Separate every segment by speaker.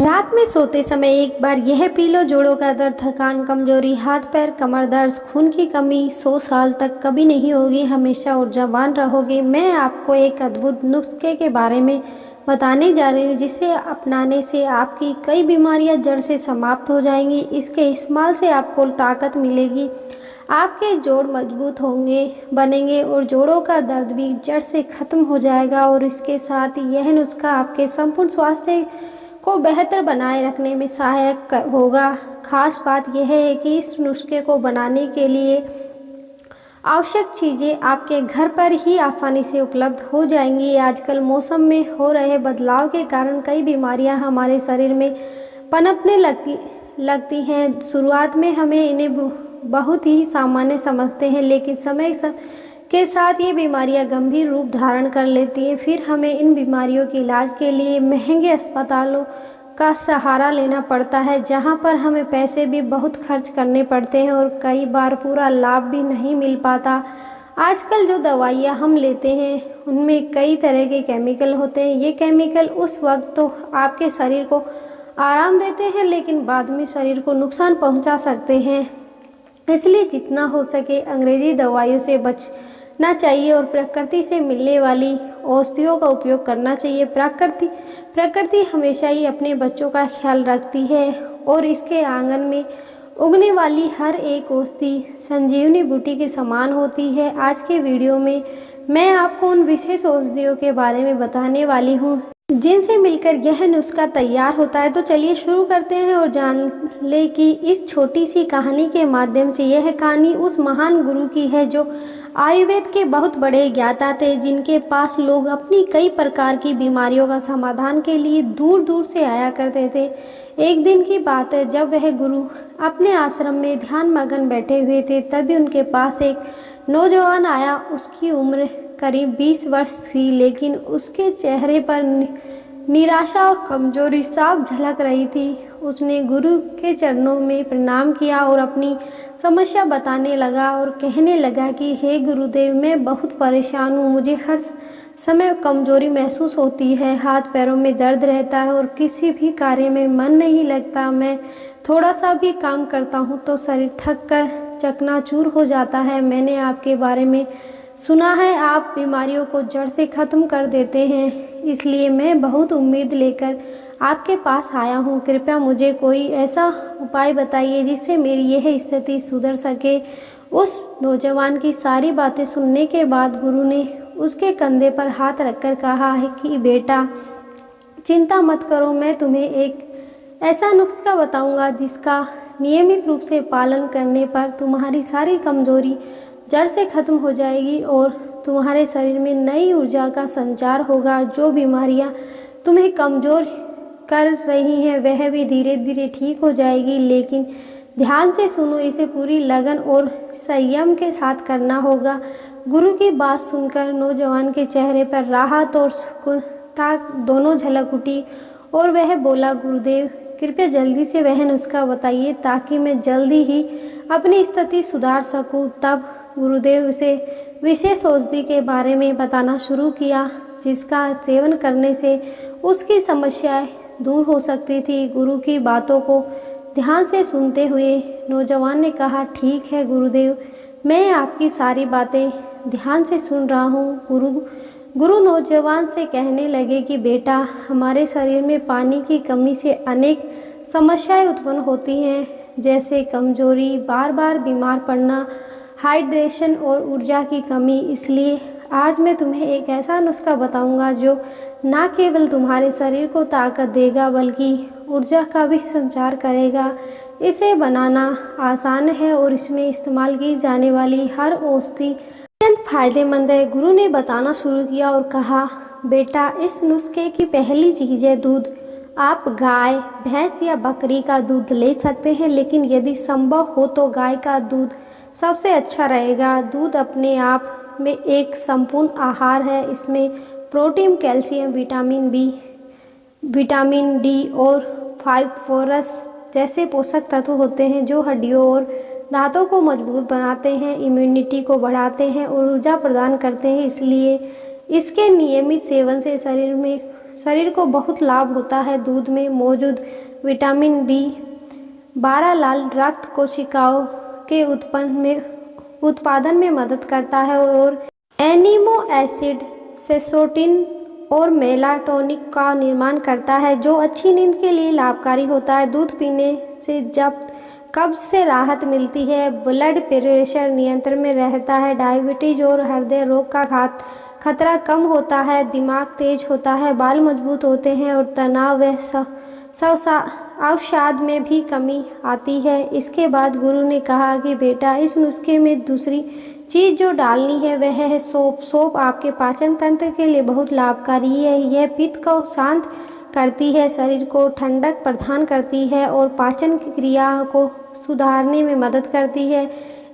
Speaker 1: रात में सोते समय एक बार यह पी लो। जोड़ों का दर्द, थकान, कमजोरी, हाथ पैर, कमर दर्द, खून की कमी 100 साल तक कभी नहीं होगी, हमेशा ऊर्जावान रहोगे। मैं आपको एक अद्भुत नुस्खे के बारे में बताने जा रही हूँ, जिसे अपनाने से आपकी कई बीमारियाँ जड़ से समाप्त हो जाएंगी। इसके इस्तेमाल से आपको ताकत मिलेगी, आपके जोड़ मजबूत होंगे बनेंगे और जोड़ों का दर्द भी जड़ से ख़त्म हो जाएगा। और इसके साथ ही यह नुस्खा आपके संपूर्ण स्वास्थ्य को बेहतर बनाए रखने में सहायक होगा। खास बात यह है कि इस नुस्खे को बनाने के लिए आवश्यक चीज़ें आपके घर पर ही आसानी से उपलब्ध हो जाएंगी। आजकल मौसम में हो रहे बदलाव के कारण कई बीमारियां हमारे शरीर में पनपने लगती हैं। शुरुआत में हमें इन्हें बहुत ही सामान्य समझते हैं, लेकिन समय के साथ ये बीमारियां गंभीर रूप धारण कर लेती हैं। फिर हमें इन बीमारियों के इलाज के लिए महंगे अस्पतालों का सहारा लेना पड़ता है, जहां पर हमें पैसे भी बहुत खर्च करने पड़ते हैं और कई बार पूरा लाभ भी नहीं मिल पाता। आजकल जो दवाइयां हम लेते हैं उनमें कई तरह के केमिकल होते हैं। ये केमिकल उस वक्त तो आपके शरीर को आराम देते हैं, लेकिन बाद में शरीर को नुकसान पहुंचा सकते हैं। इसलिए जितना हो सके अंग्रेजी दवाइयों से बचना चाहिए और प्रकृति से मिलने वाली औषधियों का उपयोग करना चाहिए। प्रकृति हमेशा ही अपने बच्चों का ख्याल रखती है और इसके आंगन में उगने वाली हर एक औषधि संजीवनी बूटी के समान होती है। आज के वीडियो में मैं आपको उन विशेष औषधियों के बारे में बताने वाली हूँ जिनसे मिलकर यह नुस्खा तैयार होता है। तो चलिए शुरू करते हैं और जान ले कि इस छोटी सी कहानी के माध्यम से यह कहानी उस महान गुरु की है जो आयुर्वेद के बहुत बड़े ज्ञाता थे, जिनके पास लोग अपनी कई प्रकार की बीमारियों का समाधान के लिए दूर दूर से आया करते थे। एक दिन की बात है, जब वह गुरु अपने आश्रम में ध्यान मगन बैठे हुए थे, तभी उनके पास एक नौजवान आया। उसकी उम्र करीब 20 वर्ष थी, लेकिन उसके चेहरे पर निराशा और कमजोरी साफ झलक रही थी। उसने गुरु के चरणों में प्रणाम किया और अपनी समस्या बताने लगा और कहने लगा कि हे गुरुदेव, मैं बहुत परेशान हूँ। मुझे हर समय कमजोरी महसूस होती है, हाथ पैरों में दर्द रहता है और किसी भी कार्य में मन नहीं लगता। मैं थोड़ा सा भी काम करता हूँ तो शरीर थक कर चकनाचूर हो जाता है। मैंने आपके बारे में सुना है, आप बीमारियों को जड़ से ख़त्म कर देते हैं, इसलिए मैं बहुत उम्मीद लेकर आपके पास आया हूँ। कृपया मुझे कोई ऐसा उपाय बताइए जिससे मेरी यह स्थिति सुधर सके। उस नौजवान की सारी बातें सुनने के बाद गुरु ने उसके कंधे पर हाथ रखकर कहा है कि बेटा, चिंता मत करो, मैं तुम्हें एक ऐसा नुस्खा बताऊंगा जिसका नियमित रूप से पालन करने पर तुम्हारी सारी कमजोरी जड़ से खत्म हो जाएगी और तुम्हारे शरीर में नई ऊर्जा का संचार होगा। जो बीमारियां तुम्हें कमजोर कर रही हैं वह भी धीरे धीरे ठीक हो जाएगी, लेकिन ध्यान से सुनो, इसे पूरी लगन और संयम के साथ करना होगा। गुरु की बात सुनकर नौजवान के चेहरे पर राहत और सुकूनता दोनों झलक उठी और वह बोला, गुरुदेव, कृपया जल्दी से वह नुस्खा बताइए ताकि मैं जल्दी ही अपनी स्थिति सुधार सकूं। तब गुरुदेव उसे विशेष औषधि के बारे में बताना शुरू किया, जिसका सेवन करने से उसकी समस्याएं दूर हो सकती थी। गुरु की बातों को ध्यान से सुनते हुए नौजवान ने कहा, ठीक है गुरुदेव, मैं आपकी सारी बातें ध्यान से सुन रहा हूँ। गुरु नौजवान से कहने लगे कि बेटा, हमारे शरीर में पानी की कमी से अनेक समस्याएं उत्पन्न होती हैं, जैसे कमजोरी, बार बार बीमार पड़ना, हाइड्रेशन और ऊर्जा की कमी। इसलिए आज मैं तुम्हें एक ऐसा नुस्खा बताऊंगा जो न केवल तुम्हारे शरीर को ताकत देगा बल्कि ऊर्जा का भी संचार करेगा। इसे बनाना आसान है और इसमें इस्तेमाल की जाने वाली हर औषधि अत्यंत फायदेमंद है। गुरु ने बताना शुरू किया और कहा, बेटा, इस नुस्खे की पहली चीज़ है दूध। आप गाय, भैंस या बकरी का दूध ले सकते हैं, लेकिन यदि संभव हो तो गाय का दूध सबसे अच्छा रहेगा। दूध अपने आप में एक संपूर्ण आहार है। इसमें protein, calcium, vitamin B, vitamin D और फास्फोरस जैसे पोषक तत्व होते हैं जो हड्डियों और दांतों को मजबूत बनाते हैं, इम्यूनिटी को बढ़ाते हैं और ऊर्जा प्रदान करते हैं। इसलिए इसके नियमित सेवन से शरीर में शरीर को बहुत लाभ होता है। दूध में मौजूद विटामिन B12 लाल रक्त कोशिकाओं के उत्पादन में मदद करता है और एमिनो एसिड सेरोटोनिन और मेलाटोनिन का निर्माण करता है जो अच्छी नींद के लिए लाभकारी होता है। दूध पीने से जब कब्ज से राहत मिलती है, ब्लड प्रेशर नियंत्रण में रहता है, डायबिटीज और हृदय रोग का खतरा कम होता है, दिमाग तेज होता है, बाल मजबूत होते हैं और तनाव व अवसाद में भी कमी आती है। इसके बाद गुरु ने कहा कि बेटा, इस नुस्खे में दूसरी चीज़ जो डालनी है वह है सौंफ। सौंफ आपके पाचन तंत्र के लिए बहुत लाभकारी है। यह पित्त को शांत करती है, शरीर को ठंडक प्रदान करती है और पाचन की क्रिया को सुधारने में मदद करती है।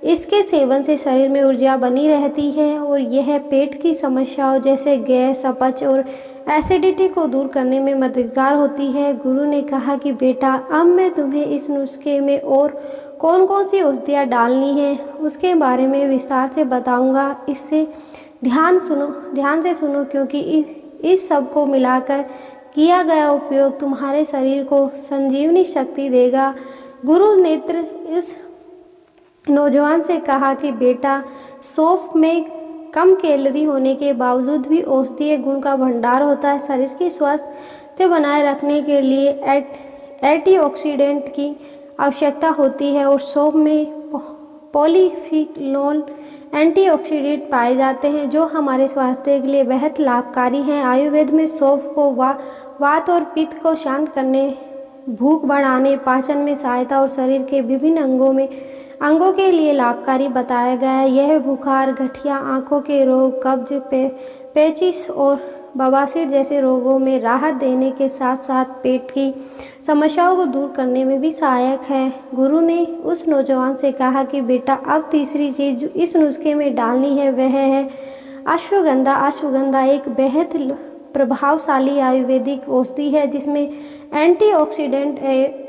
Speaker 1: इसके सेवन से शरीर में ऊर्जा बनी रहती है और यह पेट की समस्याओं जैसे गैस, अपच और एसिडिटी को दूर करने में मददगार होती है। गुरु ने कहा कि बेटा, अब मैं तुम्हें इस नुस्खे में और कौन कौन सी औषधियाँ डालनी है उसके बारे में विस्तार से बताऊंगा। इससे ध्यान से सुनो क्योंकि इस सब को मिलाकर किया गया उपयोग तुम्हारे शरीर को संजीवनी शक्ति देगा। गुरु नेत्र इस नौजवान से कहा कि बेटा, सौंफ में कम कैलोरी होने के बावजूद भी औषधीय गुण का भंडार होता है। शरीर की स्वास्थ्य बनाए रखने के लिए एंटीऑक्सीडेंट की आवश्यकता होती है और सौंफ में पॉलीफिनोल एंटीऑक्सीडेंट पाए जाते हैं जो हमारे स्वास्थ्य के लिए बेहद लाभकारी हैं। आयुर्वेद में सौंफ को वात और पित्त को शांत करने, भूख बढ़ाने, पाचन में सहायता और शरीर के विभिन्न अंगों के लिए लाभकारी बताया गया है। यह बुखार, गठिया, आंखों के रोग, कब्ज, पेचिश और बवासीर जैसे रोगों में राहत देने के साथ साथ पेट की समस्याओं को दूर करने में भी सहायक है। गुरु ने उस नौजवान से कहा कि बेटा, अब तीसरी चीज जो इस नुस्खे में डालनी है वह है अश्वगंधा। अश्वगंधा एक बेहद प्रभावशाली आयुर्वेदिक औषधि है जिसमें एंटीऑक्सीडेंट,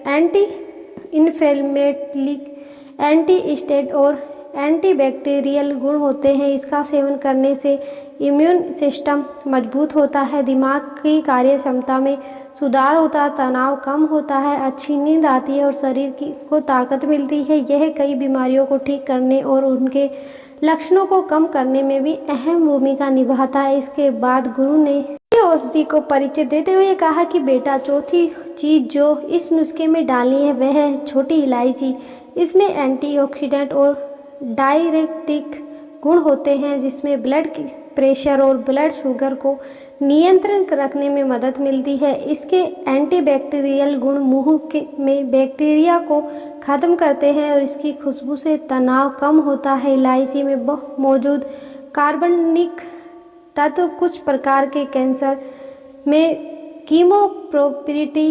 Speaker 1: एंटी इन्फ्लेमेटरी, एंटीस्टेट और एंटीबैक्टीरियल गुण होते हैं। इसका सेवन करने से इम्यून सिस्टम मजबूत होता है, दिमाग की कार्य क्षमता में सुधार होता है, तनाव कम होता है, अच्छी नींद आती है और शरीर को ताकत मिलती है। यह कई बीमारियों को ठीक करने और उनके लक्षणों को कम करने में भी अहम भूमिका निभाता है। इसके बाद गुरु ने औषधि को परिचय देते हुए कहा कि बेटा, चौथी चीज जो इस नुस्खे में डालनी है वह है छोटी इलायची। इसमें एंटीऑक्सीडेंट और डायरेक्टिक गुण होते हैं जिसमें ब्लड प्रेशर और ब्लड शुगर को नियंत्रण रखने में मदद मिलती है। इसके एंटीबैक्टीरियल गुण मुंह में बैक्टीरिया को खत्म करते हैं और इसकी खुशबू से तनाव कम होता है। इलायची में मौजूद कार्बनिक तत्व कुछ प्रकार के कैंसर में कीमोथेरेपी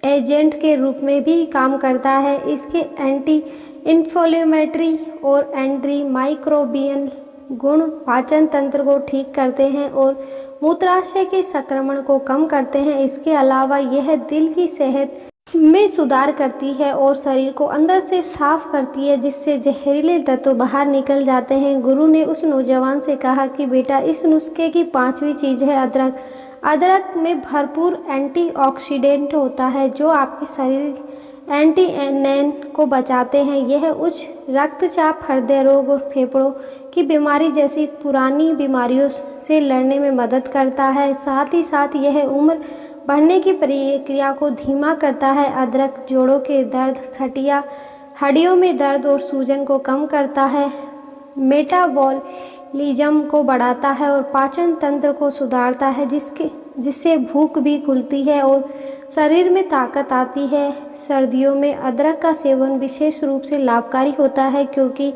Speaker 1: एजेंट के रूप में भी काम करता है। इसके एंटी इन्फ्लेमेटरी और एंटी माइक्रोबियल गुण पाचन तंत्र को ठीक करते हैं और मूत्राशय के संक्रमण को कम करते हैं। इसके अलावा यह दिल की सेहत में सुधार करती है और शरीर को अंदर से साफ करती है जिससे जहरीले तत्व बाहर निकल जाते हैं। गुरु ने उस नौजवान से कहा कि बेटा, इस नुस्खे की पांचवी चीज है अदरक। अदरक में भरपूर एंटीऑक्सीडेंट होता है जो आपके शरीर एंटीएनएन को बचाते हैं। यह उच्च रक्तचाप, हृदय रोग और फेफड़ों की बीमारी जैसी पुरानी बीमारियों से लड़ने में मदद करता है। साथ ही साथ यह उम्र बढ़ने की प्रक्रिया को धीमा करता है। अदरक जोड़ों के दर्द, हड्डियों में दर्द और सूजन को कम करता है, मेटाबॉलिज्म को बढ़ाता है और पाचन तंत्र को सुधारता है जिससे भूख भी खुलती है और शरीर में ताकत आती है। सर्दियों में अदरक का सेवन विशेष रूप से लाभकारी होता है क्योंकि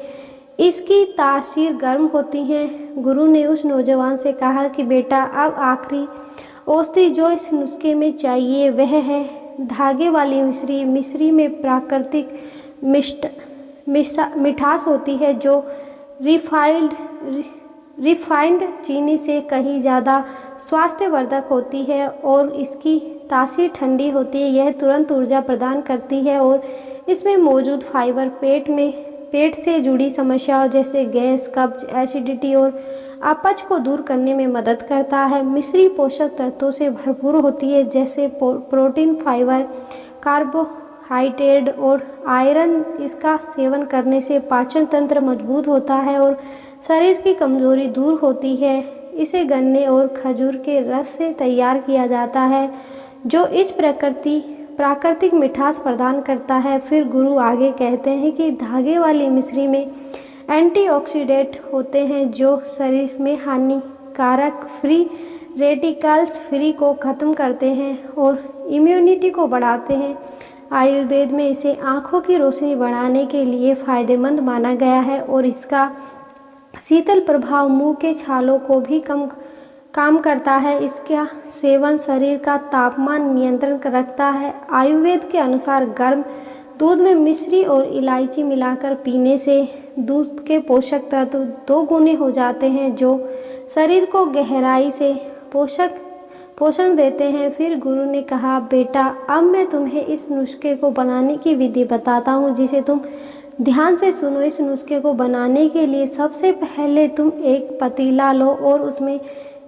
Speaker 1: इसकी तासीर गर्म होती है। गुरु ने उस नौजवान से कहा कि बेटा, अब आखिरी औषधि जो इस नुस्खे में चाहिए वह है धागे वाली मिश्री। मिश्री में प्राकृतिक मिठास होती है जो रिफाइंड चीनी से कहीं ज़्यादा स्वास्थ्यवर्धक होती है और इसकी तासीर ठंडी होती है। यह तुरंत ऊर्जा प्रदान करती है और इसमें मौजूद फाइबर पेट से जुड़ी समस्याओं जैसे गैस, कब्ज, एसिडिटी और अपच को दूर करने में मदद करता है। मिश्री पोषक तत्वों से भरपूर होती है, जैसे प्रोटीन, फाइबर, कार्बोहाइड्रेट और आयरन। इसका सेवन करने से पाचन तंत्र मजबूत होता है और शरीर की कमजोरी दूर होती है। इसे गन्ने और खजूर के रस से तैयार किया जाता है, जो इस प्राकृतिक मिठास प्रदान करता है। फिर गुरु आगे कहते हैं कि धागे वाली मिश्री में एंटीऑक्सीडेंट होते हैं, जो शरीर में हानिकारक फ्री रेडिकल्स फ्री को खत्म करते हैं और इम्यूनिटी को बढ़ाते हैं। आयुर्वेद में इसे आँखों की रोशनी बढ़ाने के लिए फ़ायदेमंद माना गया है और इसका शीतल प्रभाव मुंह के छालों को भी काम करता है। इसका सेवन शरीर का तापमान नियंत्रण रखता है। आयुर्वेद के अनुसार गर्म दूध में मिश्री और इलायची मिलाकर पीने से दूध के पोषक तत्व 2 गुने हो जाते हैं, जो शरीर को गहराई से पोषण देते हैं। फिर गुरु ने कहा, बेटा अब मैं तुम्हें इस नुस्खे को बनाने की विधि बताता हूँ, जिसे तुम ध्यान से सुनो। इस नुस्खे को बनाने के लिए सबसे पहले तुम एक पतीला लो और उसमें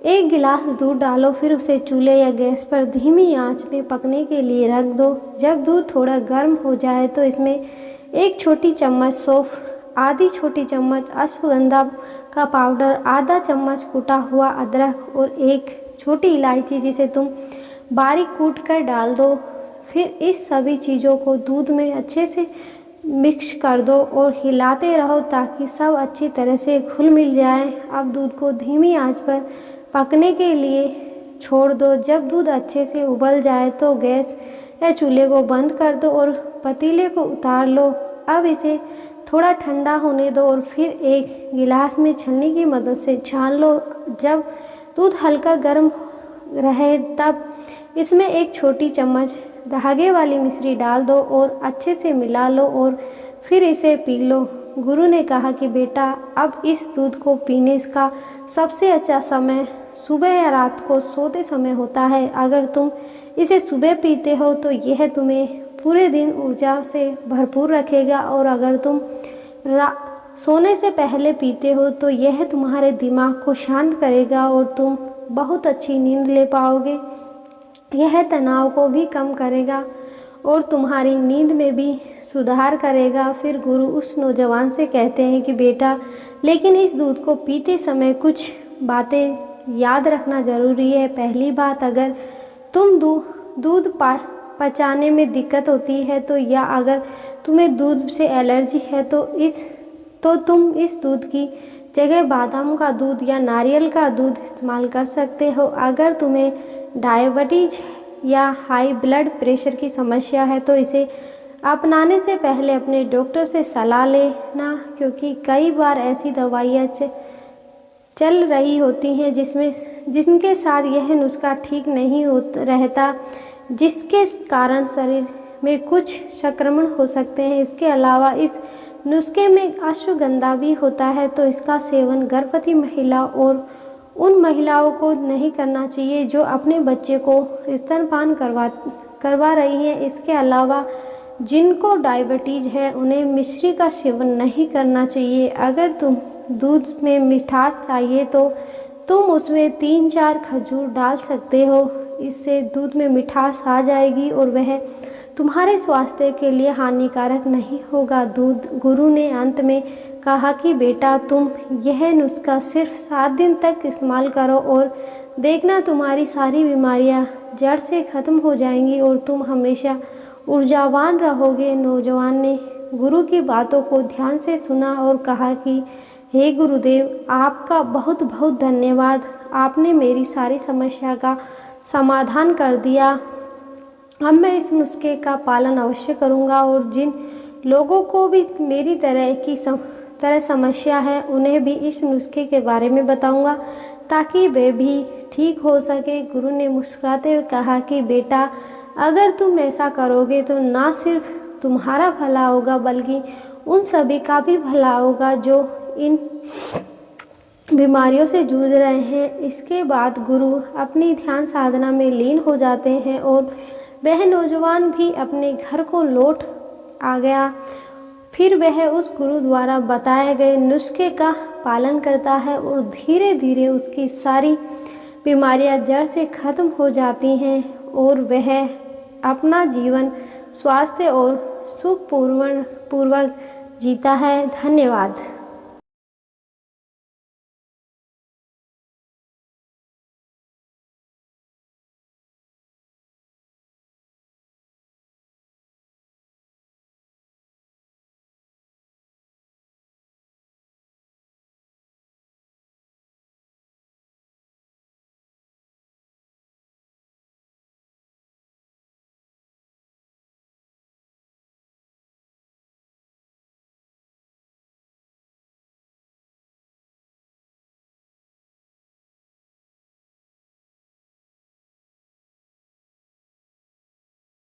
Speaker 1: 1 गिलास दूध डालो। फिर उसे चूल्हे या गैस पर धीमी आंच में पकने के लिए रख दो। जब दूध थोड़ा गर्म हो जाए तो इसमें 1 छोटी चम्मच सौंफ, आधी छोटी चम्मच अश्वगंधा का पाउडर, आधा चम्मच कुटा हुआ अदरक और 1 छोटी इलायची, जिसे तुम बारीक कूट कर डाल दो। फिर इस सभी चीज़ों को दूध में अच्छे से मिक्स कर दो और हिलाते रहो ताकि सब अच्छी तरह से घुल मिल जाए। अब दूध को धीमी आंच पर पकने के लिए छोड़ दो। जब दूध अच्छे से उबल जाए तो गैस या चूल्हे को बंद कर दो और पतीले को उतार लो। अब इसे थोड़ा ठंडा होने दो और फिर एक गिलास में छलनी की मदद से छान लो। जब दूध हल्का गर्म रहे तब इसमें 1 छोटी चम्मच धागे वाली मिश्री डाल दो और अच्छे से मिला लो और फिर इसे पी लो। गुरु ने कहा कि बेटा अब इस दूध को पीने का सबसे अच्छा समय सुबह या रात को सोते समय होता है। अगर तुम इसे सुबह पीते हो तो यह तुम्हें पूरे दिन ऊर्जा से भरपूर रखेगा और अगर तुम सोने से पहले पीते हो तो यह तुम्हारे दिमाग को शांत करेगा और तुम बहुत अच्छी नींद ले पाओगे। यह तनाव को भी कम करेगा और तुम्हारी नींद में भी सुधार करेगा। फिर गुरु उस नौजवान से कहते हैं कि बेटा लेकिन इस दूध को पीते समय कुछ बातें याद रखना ज़रूरी है। पहली बात, अगर तुम दूध पचाने में दिक्कत होती है तो या अगर तुम्हें दूध से एलर्जी है तो तुम इस दूध की जगह बादाम का दूध या नारियल का दूध इस्तेमाल कर सकते हो। अगर तुम्हें डायबिटीज या हाई ब्लड प्रेशर की समस्या है तो इसे अपनाने से पहले अपने डॉक्टर से सलाह लेना, क्योंकि कई बार ऐसी दवाइयाँ चल रही होती हैं जिनके साथ यह नुस्खा ठीक नहीं रहता, जिसके कारण शरीर में कुछ संक्रमण हो सकते हैं। इसके अलावा इस नुस्खे में अश्वगंधा भी होता है, तो इसका सेवन गर्भवती महिला और उन महिलाओं को नहीं करना चाहिए जो अपने बच्चे को स्तनपान करवा रही हैं। इसके अलावा जिनको डायबिटीज़ है उन्हें मिश्री का सेवन नहीं करना चाहिए। अगर तुम दूध में मिठास चाहिए तो तुम उसमें 3-4 खजूर डाल सकते हो। इससे दूध में मिठास आ जाएगी और वह तुम्हारे स्वास्थ्य के लिए हानिकारक नहीं होगा। गुरु ने अंत में कहा कि बेटा तुम यह नुस्खा सिर्फ 7 दिन तक इस्तेमाल करो और देखना तुम्हारी सारी बीमारियां जड़ से ख़त्म हो जाएंगी और तुम हमेशा ऊर्जावान रहोगे। नौजवान ने गुरु की बातों को ध्यान से सुना और कहा कि हे गुरुदेव, आपका बहुत बहुत धन्यवाद। आपने मेरी सारी समस्या का समाधान कर दिया। अब मैं इस नुस्खे का पालन अवश्य करूँगा और जिन लोगों को भी मेरी तरह समस्या है उन्हें भी इस नुस्खे के बारे में बताऊँगा ताकि वे भी ठीक हो सके। गुरु ने मुस्कुराते हुए कहा कि बेटा अगर तुम ऐसा करोगे तो ना सिर्फ तुम्हारा भला होगा बल्कि उन सभी का भी भला होगा जो इन बीमारियों से जूझ रहे हैं। इसके बाद गुरु अपनी ध्यान साधना में लीन हो जाते हैं और वह नौजवान भी अपने घर को लौट आ गया। फिर वह उस गुरु द्वारा बताए गए नुस्खे का पालन करता है और धीरे धीरे उसकी सारी बीमारियां जड़ से ख़त्म हो जाती हैं और वह अपना जीवन स्वास्थ्य और सुखपूर्वक जीता है। धन्यवाद।